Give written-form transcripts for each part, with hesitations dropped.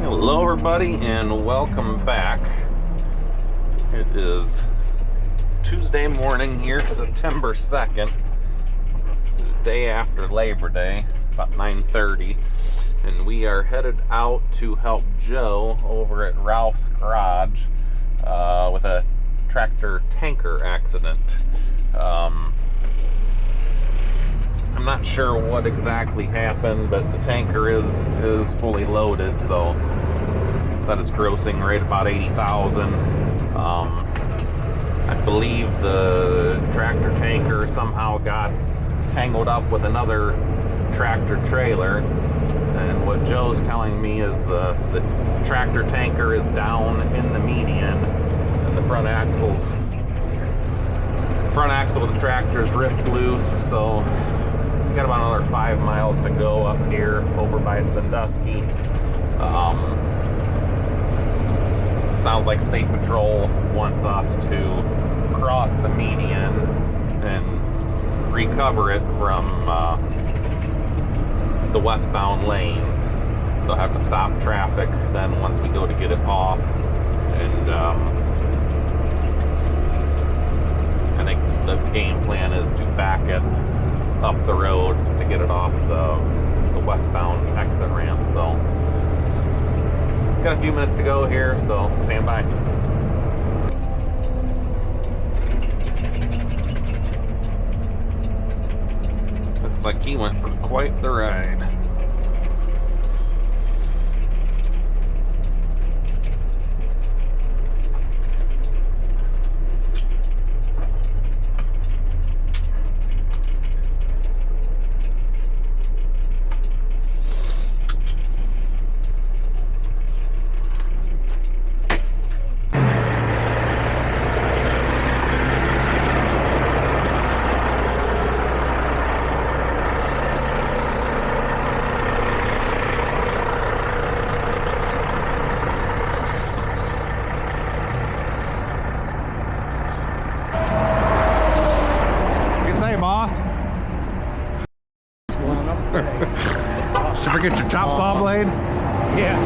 Hello everybody and welcome back. It is Tuesday morning here, September 2nd, the day after Labor Day, about 9:30, and we are headed out to help Joe over at Ralph's garage with a tractor tanker accident. I'm not sure what exactly happened, but the tanker is fully loaded, so it said it's grossing right about 80,000. I believe the tractor tanker somehow got tangled up with another tractor trailer, and what Joe's telling me is the tractor tanker is down in the median, and the front axle of the tractor is ripped loose, so got about another 5 miles to go up here over by Sandusky. Sounds like State Patrol wants us to cross the median and recover it from the westbound lanes. They'll have to stop traffic then once we go to get it off, and I think the game plan is to back it up the road to get it off the westbound exit ramp. So got a few minutes to go here, so stand by. Looks like he went for quite the ride. Did you forget your chop saw blade? Yeah.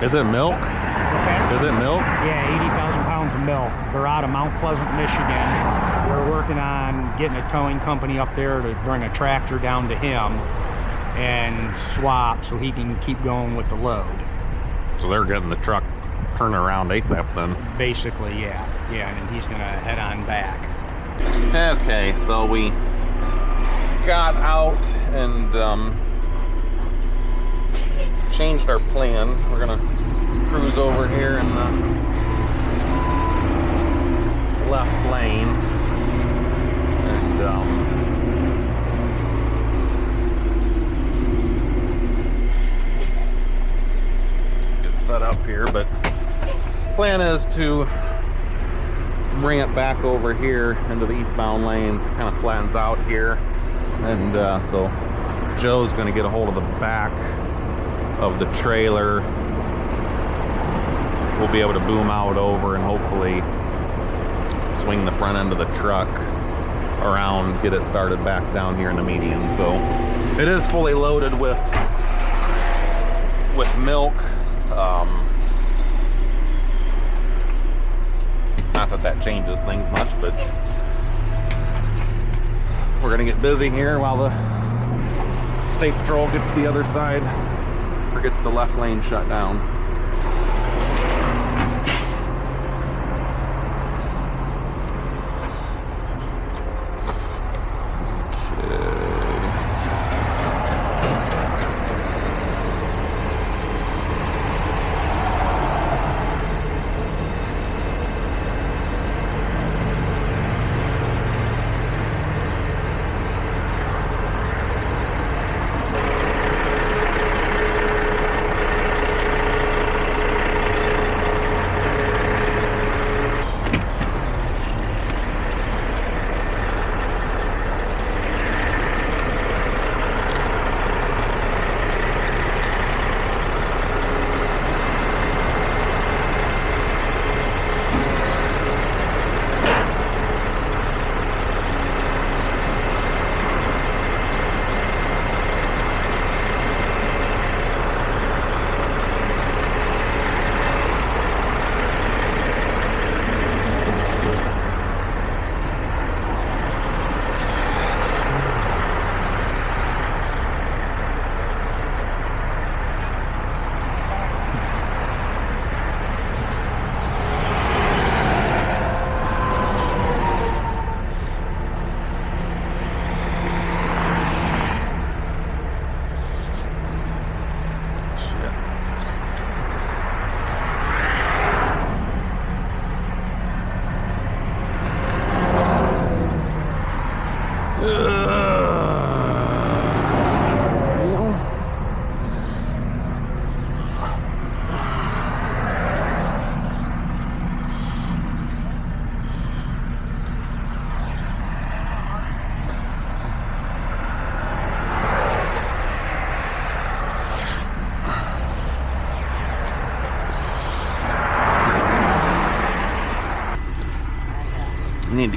Is it milk? What's that? Is it milk? Yeah, 80,000 pounds of milk. They're out of Mount Pleasant, Michigan. We're working on getting a towing company up there to bring a tractor down to him and swap so he can keep going with the load. So they're getting the truck turned around ASAP then. Basically, yeah. Yeah, and then he's gonna head on back. Okay, so we got out and changed our plan. We're gonna cruise over here in the left lane and get set up here, but plan is to bring it back over here into the eastbound lanes. It kind of flattens out here, and so Joe's going to get a hold of the back of the trailer. We'll be able to boom out over and hopefully swing the front end of the truck around, get it started back down here in the median. So it is fully loaded with milk. Not that changes things much, but we're gonna get busy here while the State Patrol gets the other side, or gets the left lane shut down.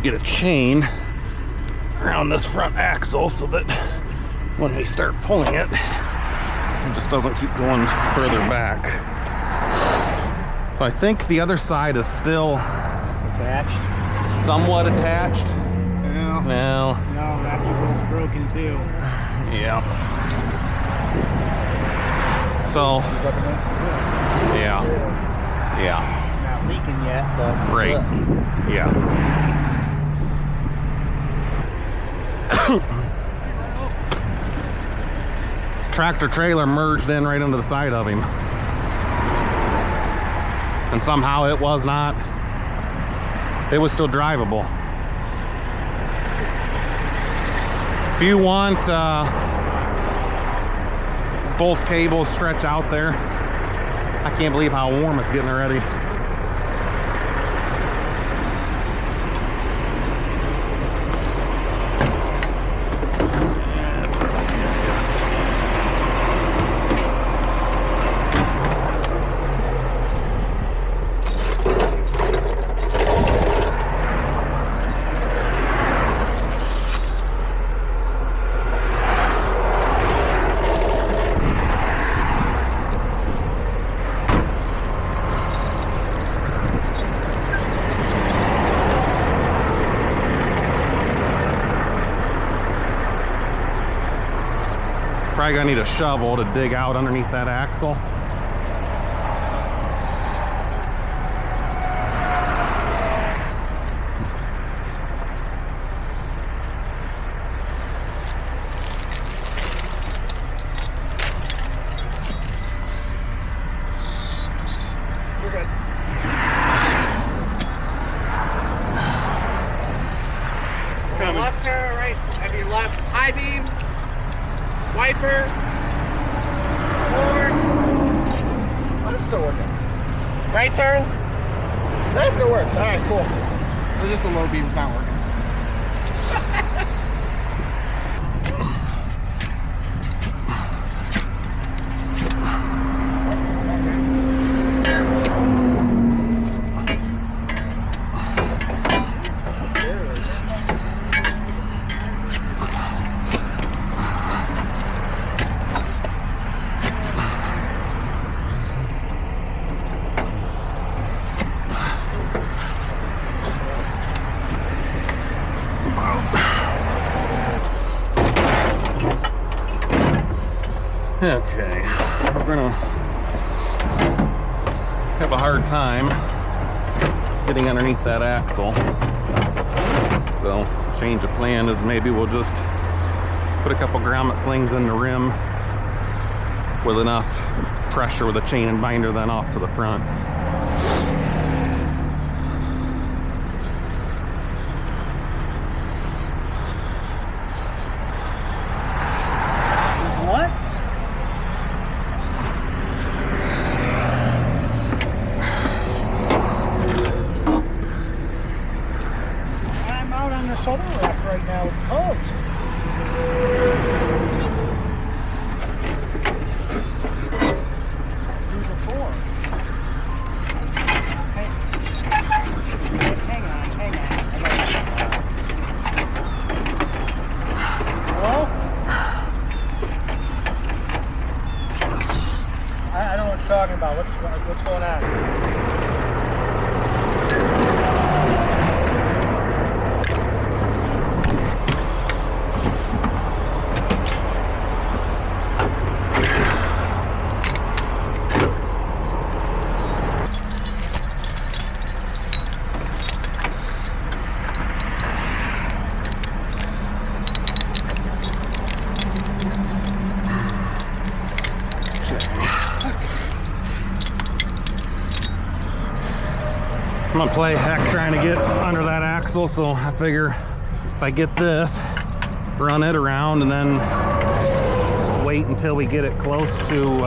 get a chain around this front axle so that when we start pulling it, it just doesn't keep going further back. So I think the other side is still Attached? somewhat attached. No. Well, No, that bolt's broken too. yeah. So, yeah. Yeah. Not leaking yet, but. Right. Yeah. Tractor trailer merged in right into the side of him. And somehow it was not. It was still drivable. If you want both cables stretch out there, I can't believe how warm it's getting already. Probably gonna need a shovel to dig out underneath that axle. We're good. Left turn, right, have your left high beam. Wiper, horn. Oh, it's still working. Right turn. That still works. All right, cool. So just the low beam's not working. Okay, we're gonna have a hard time getting underneath that axle. So, change of plan is maybe we'll just put a couple grommet slings in the rim with enough pressure with a chain and binder then off to the front. What? I'm out on the solar rack right now with post. Who's it for? Hey. Hang on. Hello? I don't know what you're talking about. What's going on? I'm gonna play heck trying to get under that axle, so I figure if I get this, run it around, and then wait until we get it close to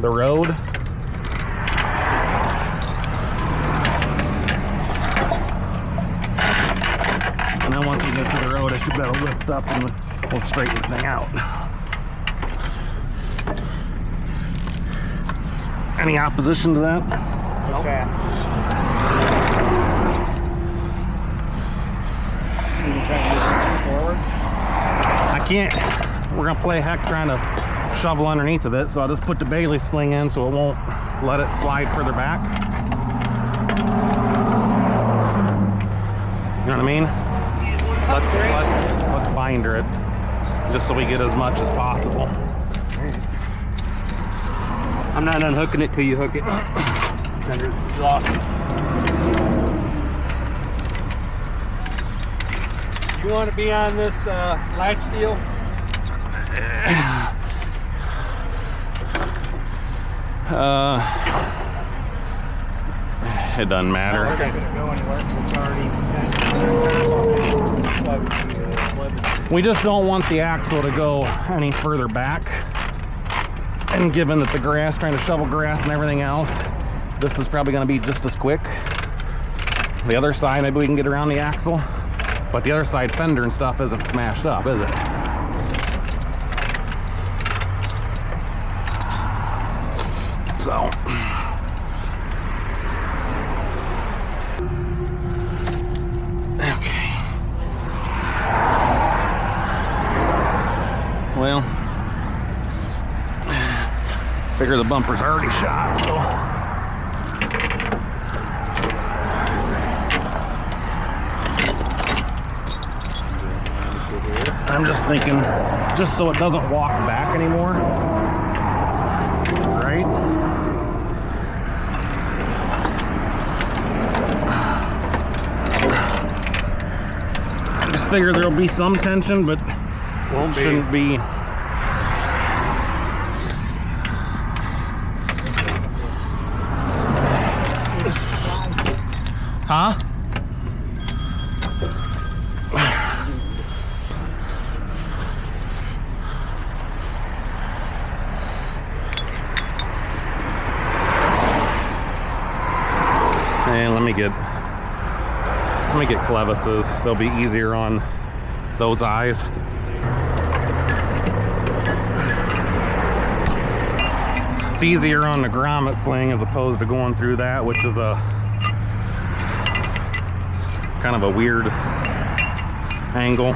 the road. And then once we get to the road, I should be able to lift up and we'll straighten the thing out. Any opposition to that? What's that? can't, we're gonna play heck trying to shovel underneath of it, so I'll just put the Bailey sling in so it won't let it slide further back. You know what I mean? Let's binder it just so we get as much as possible. I'm not unhooking it till you hook it. You lost it. You want to be on this latch deal? It doesn't matter. It's not gonna go anywhere 'cause it's already. We just don't want the axle to go any further back. And given that the grass, trying to shovel grass and everything else, this is probably going to be just as quick. The other side, maybe we can get around the axle, but the other side fender and stuff isn't smashed up, is it? So. Okay. Well, figure the bumper's already shot, so. I'm just thinking, just so it doesn't walk back anymore, right? I just figure there'll be some tension, but shouldn't be. Huh? And let me get clevises. They'll be easier on those eyes. It's easier on the grommet sling as opposed to going through that, which is a kind of a weird angle.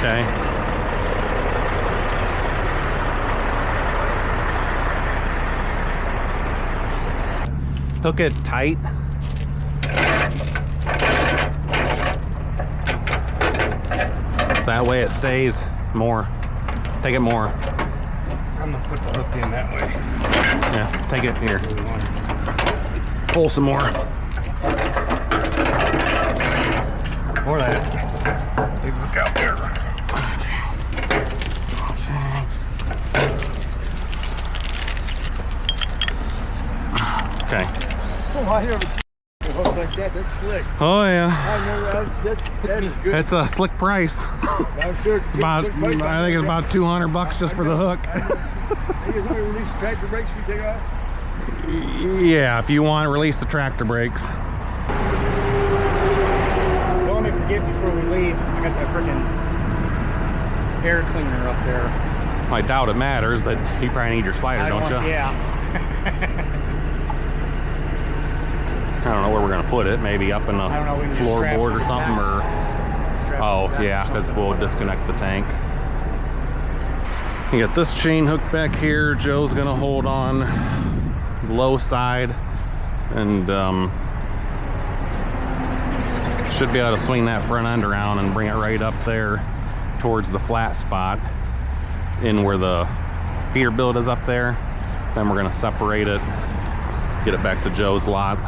Okay. Hook it tight. That way it stays more. Take it more. I'm gonna put the hook in that way. Yeah, take it here. Pull some more. Or that. Big hook out there. Okay. Oh, I never a hook like that. That's slick. Oh yeah. I know that is good. It's a slick price. I'm sure It's about, I think it's about $200 just for the hook. I think it's when we release the tractor brakes, we take off. Yeah, if you want to release the tractor brakes. Don't let me forget before we leave, I got that freaking air cleaner up there. I doubt it matters, but you probably need your slider, don't you? Yeah. I don't know where we're gonna put it. Maybe up in the I don't know, we can just strap floorboard it or something, back. or Strap oh it back or yeah, because something. we'll disconnect the tank. You got this chain hooked back here. Joe's gonna hold on the low side, and should be able to swing that front end around and bring it right up there towards the flat spot in where the feeder billet is up there. Then we're gonna separate it, get it back to Joe's lot.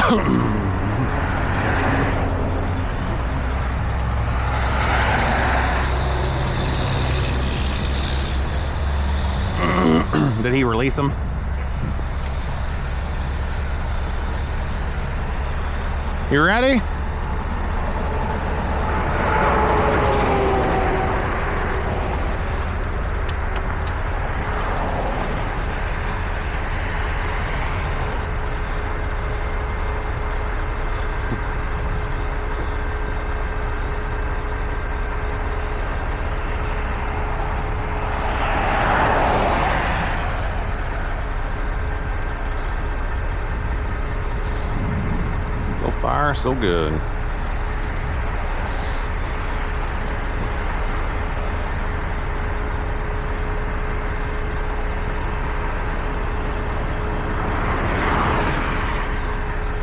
Did he release him? You ready? So far, so good.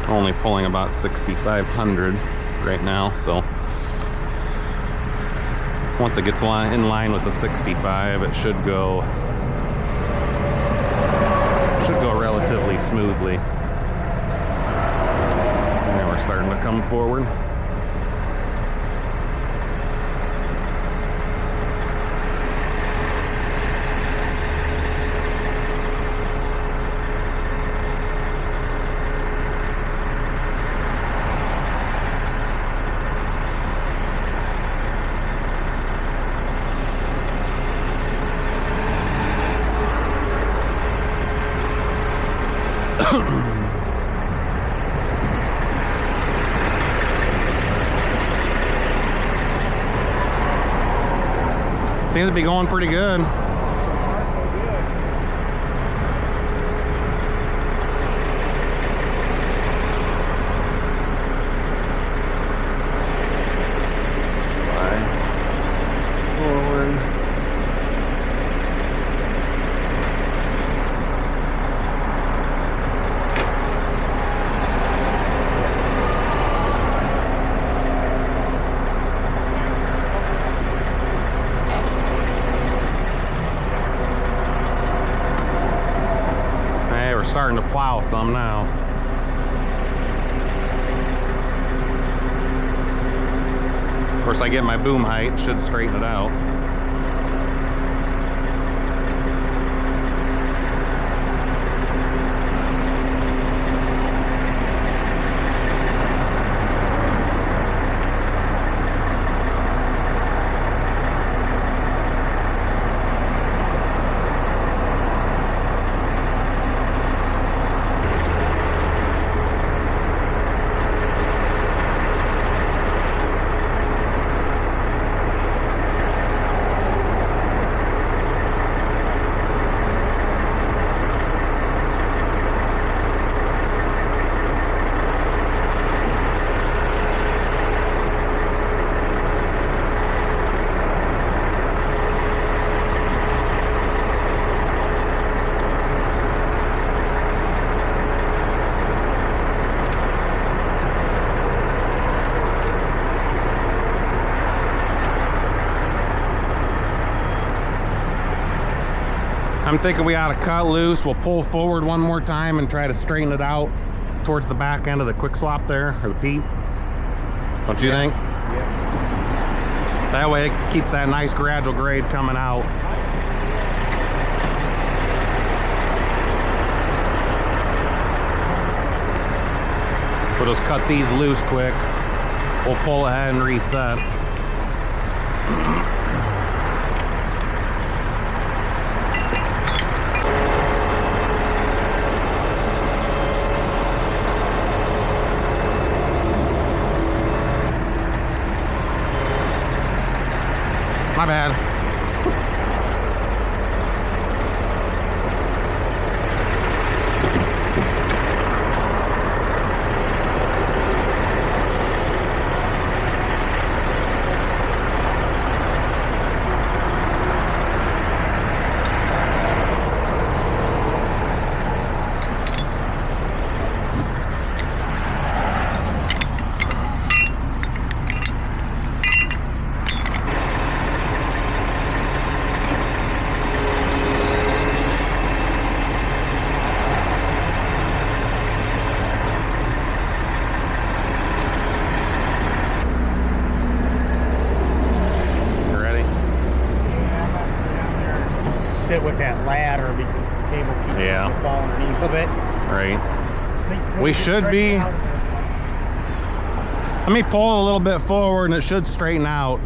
Only pulling about 6,500 right now, so once it gets in line with the 65, it should go relatively smoothly. And we're starting to come forward. Seems to be going pretty good. Slide forward. Starting to plow some now. Of course, I get my boom height, should straighten it out. I'm thinking we ought to cut loose. We'll pull forward one more time and try to straighten it out towards the back end of the quick swap there, or the Pete. Don't you think? Yeah. That way it keeps that nice gradual grade coming out. We'll just cut these loose quick. We'll pull ahead and reset. My bad. better because the cable keeps Yeah. the fall underneath of it. Right. At least We it should be. straightens out a bit. Let me pull it a little bit forward and it should straighten out.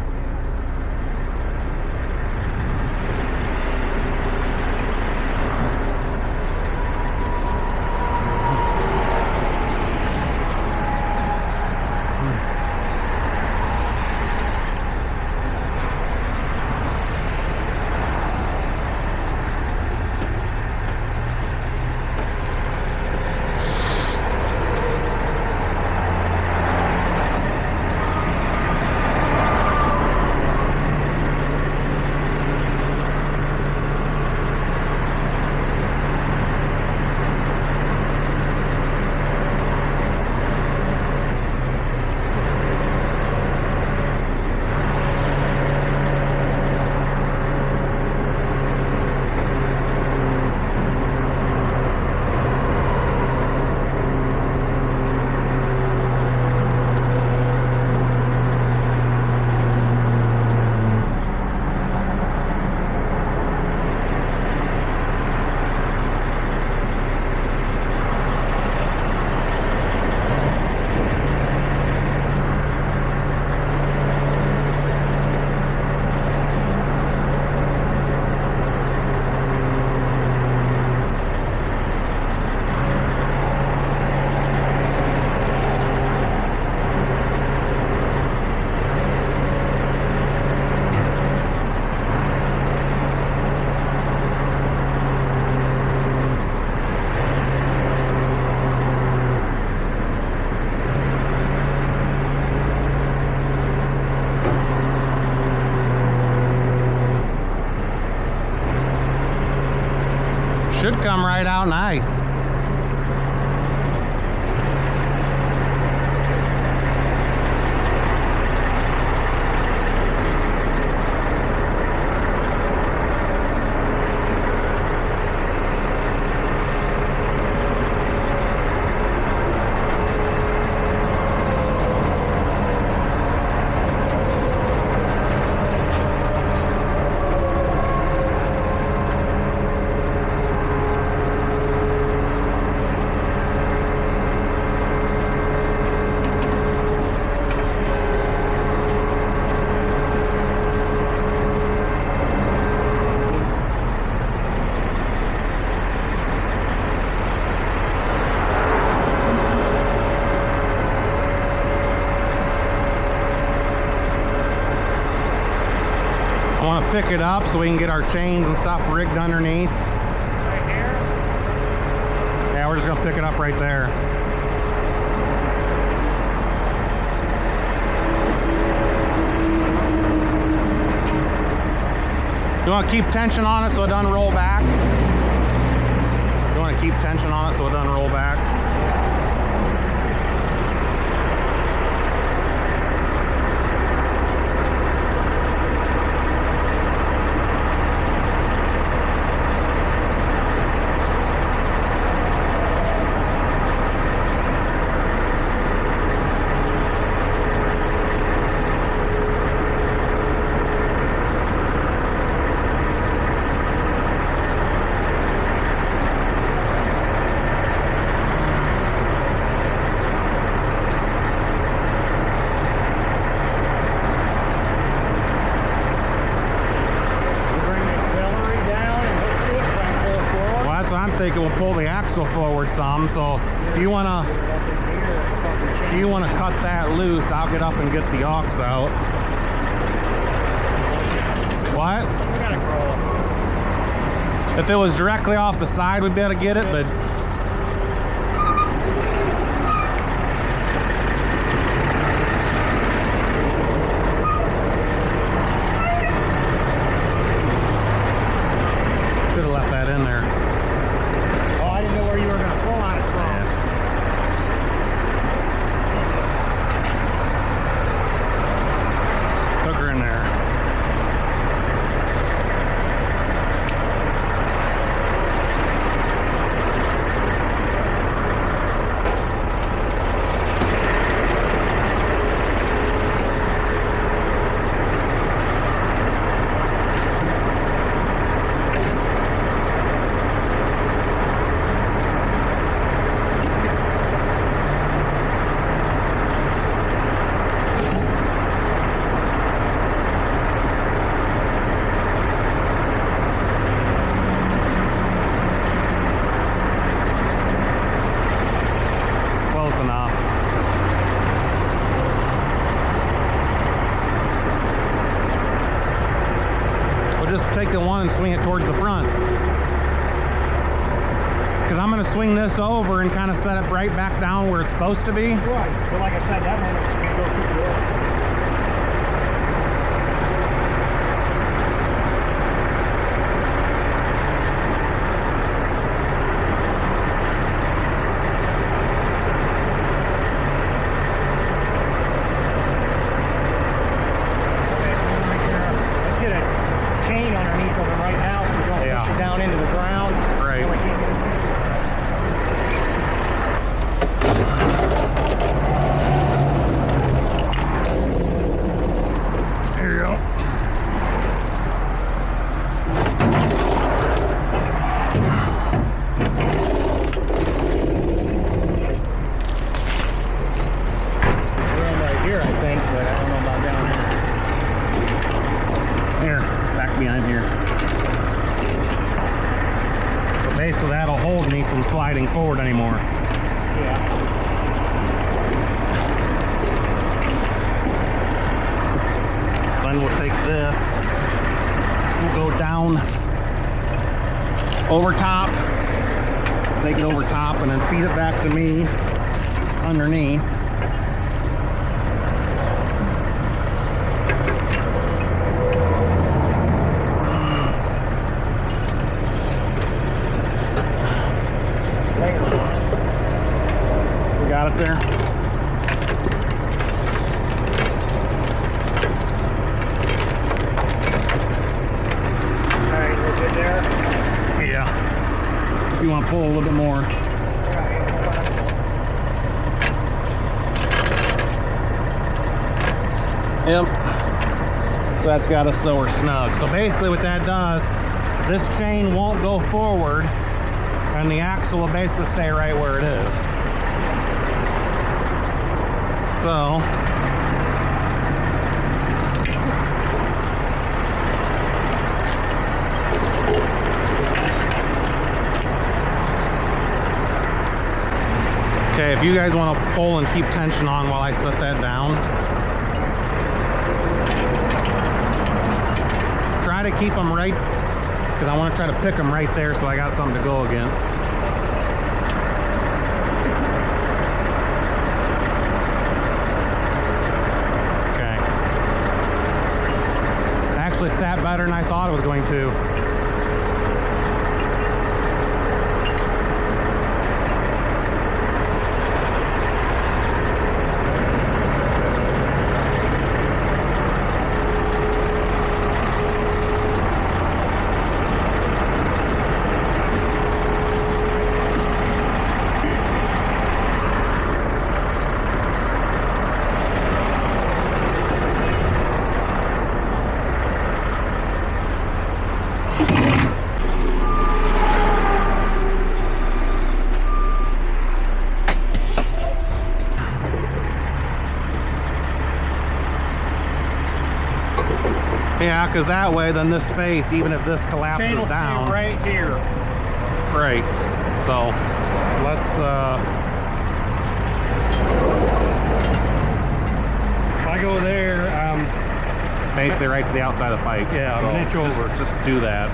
Should come right out nice. I want to pick it up so we can get our chains and stuff rigged underneath. Right here. Yeah, we're just going to pick it up right there. You want to keep tension on it so it doesn't roll back. You want to keep tension on it so it doesn't roll back. Thinking we'll pull the axle forward some, so if you want to cut that loose, I'll get up and get the aux out. What? We gotta grow. If it was directly off the side, we'd be able to get it, but should have left that in there. I didn't know where you were going to pull on it from. Took her in there. take the one and swing it towards the front. Because I'm going to swing this over and kind of set it right back down where it's supposed to be. Right. But like I said, that one is going to go through the door. Behind here. So basically that'll hold me from sliding forward anymore. Yeah. Then we'll take this, we'll go down over top, take it over top and then feed it back to me underneath. Got it there. Alright, we're good there? Yeah. If you want to pull a little bit more. Yep. So that's got us so we're snug. So basically what that does, this chain won't go forward and the axle will basically stay right where it is. So okay, if you guys want to pull and keep tension on while I set that down, try to keep them right, because I want to try to pick them right there so I got something to go against. Sat better than I thought it was going to. Yeah, because that way, then this face, even if this collapses Chain will down, stay right here. right. So let's. If I go there, basically right to the outside of the pipe. Yeah, so an inch over. Just do that.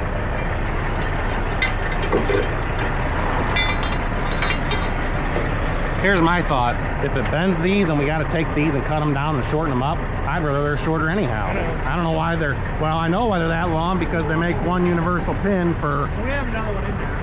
Here's my thought. If it bends these and we got to take these and cut them down and shorten them up, I'd rather they're shorter anyhow. I don't know why they're, well, I know why they're that long, because they make one universal pin for... We have another one in there.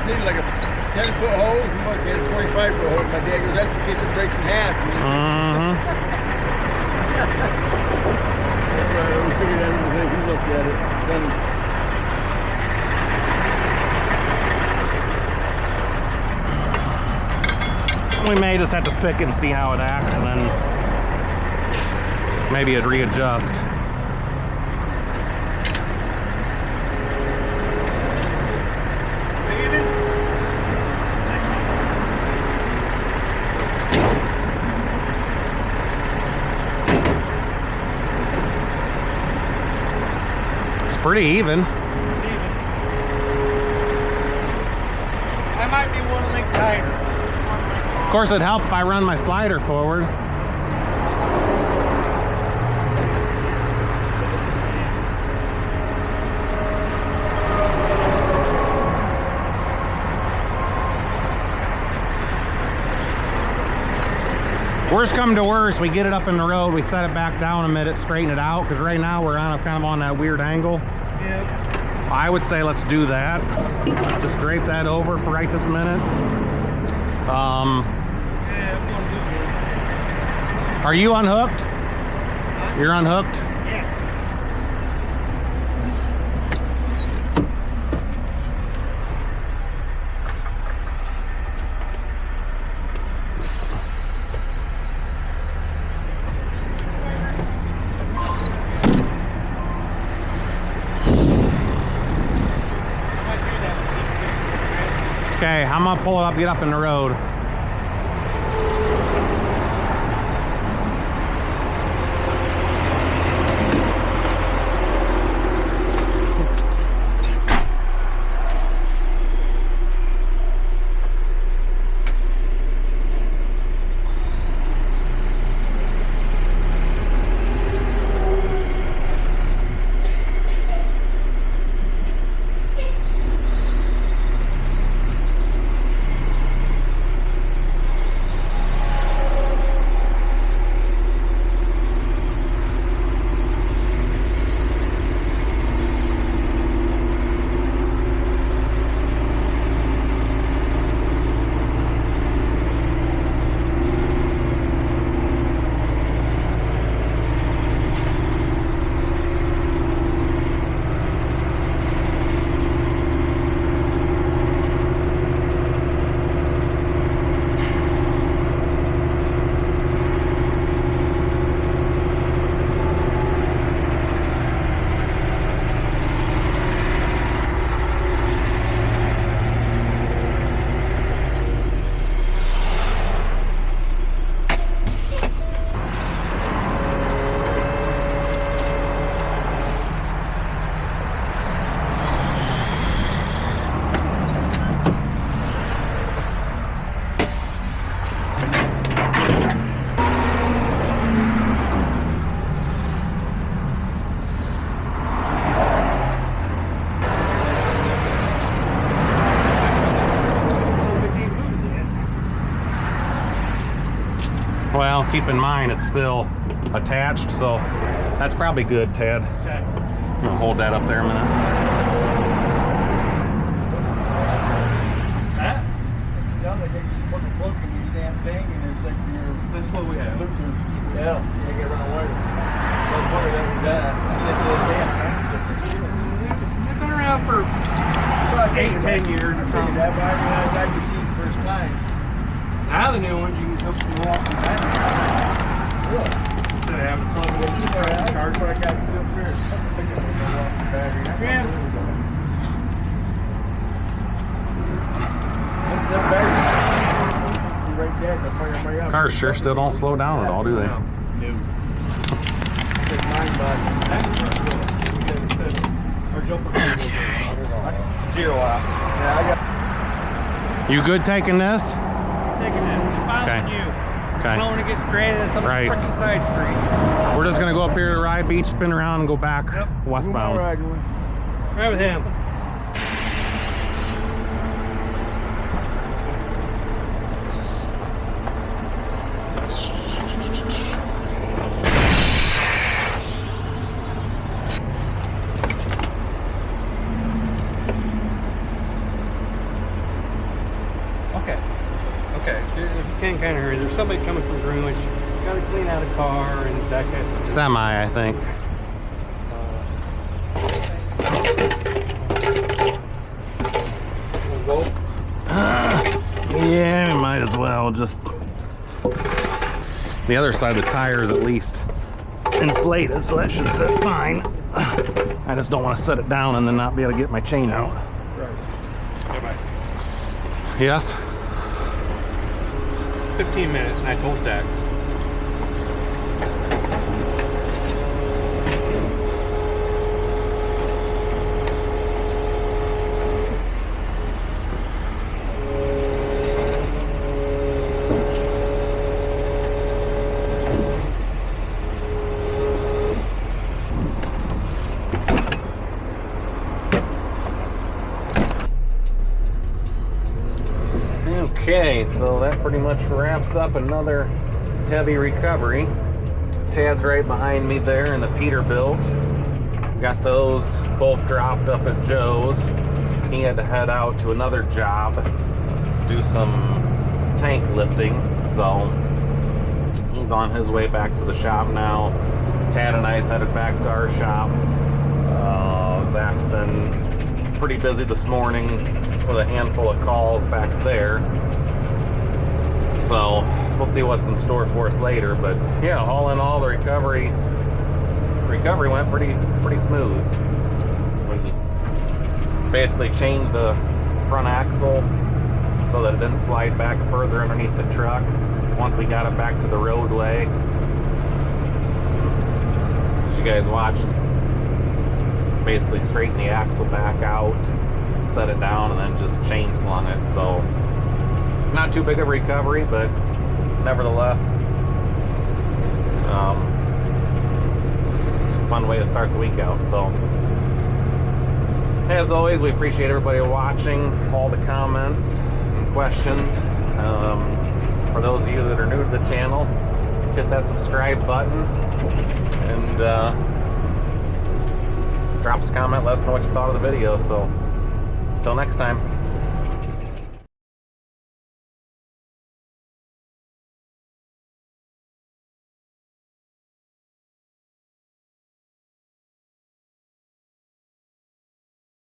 It's like a 10-foot hose, you must get a 25-foot hose. My dad goes, that's in case it breaks in half. That's right, we figured that out when we looked at it. Then we may just have to pick it and see how it acts, and then maybe it'd readjust. Pretty even. course, it helps if I run my slider forward. Worst come to worst, we get it up in the road, we set it back down a minute, straighten it out, because right now we're on kind of on that weird angle. Yep. I would say let's do that. Just drape that over for right this minute. Are you unhooked? You're unhooked? Yeah. Okay, I'm gonna pull it up, get up in the road. Well, keep in mind it's still attached, so that's probably good, Ted. Okay. I'm gonna hold that up there a minute. That? Down there, they just put a plug in your damn thing, and it's like your. That's what we have. Yeah, you get around wires. That's part of that we got. They've been around for 8-10 years or something. That wire when I got your seat first time. Now the new ones you can hook some walking batteries. Really? Instead of having to plug it in. That's what I got to do up here. Something bigger than the walking battery. Yeah. That's the battery. Be right there. They'll fire everybody up. Cars sure still don't slow down at all, do they? No. That's mine, bud. Our jumper Zero out. Yeah, I got. You good taking this? taking this. It's fine Okay. with you. Okay. I don't want to get stranded at some Right. freaking side street. We're just gonna go up here to Rye Beach, spin around, and go back Yep. westbound. Right with him. Okay, if you can kind of hurry, there's somebody coming from Greenwich. You gotta clean out a car and that kind of stuff. Semi, I think. Yeah, we might as well just. The other side of the tire is at least inflated, so that should sit fine. I just don't want to set it down and then not be able to get my chain out. Bye-bye. Yes? 15 minutes and I told Dak. Okay, so that pretty much wraps up another heavy recovery. Tad's right behind me there in the Peterbilt. Got those both dropped up at Joe's. He had to head out to another job, do some tank lifting, so he's on his way back to the shop now. Tad and I headed back to our shop. Zach's been pretty busy this morning with a handful of calls back there. So we'll see what's in store for us later. But yeah, all in all, the recovery went pretty smooth. We basically changed the front axle so that it didn't slide back further underneath the truck once we got it back to the roadway. As you guys watched, basically straighten the axle back out, set it down, and then just chain slung it. So not too big of a recovery, but nevertheless, fun way to start the week out. So as always, we appreciate everybody watching, all the comments and questions. For those of you that are new to the channel, hit that subscribe button and drop us a comment, let us know what you thought of the video. So until next time.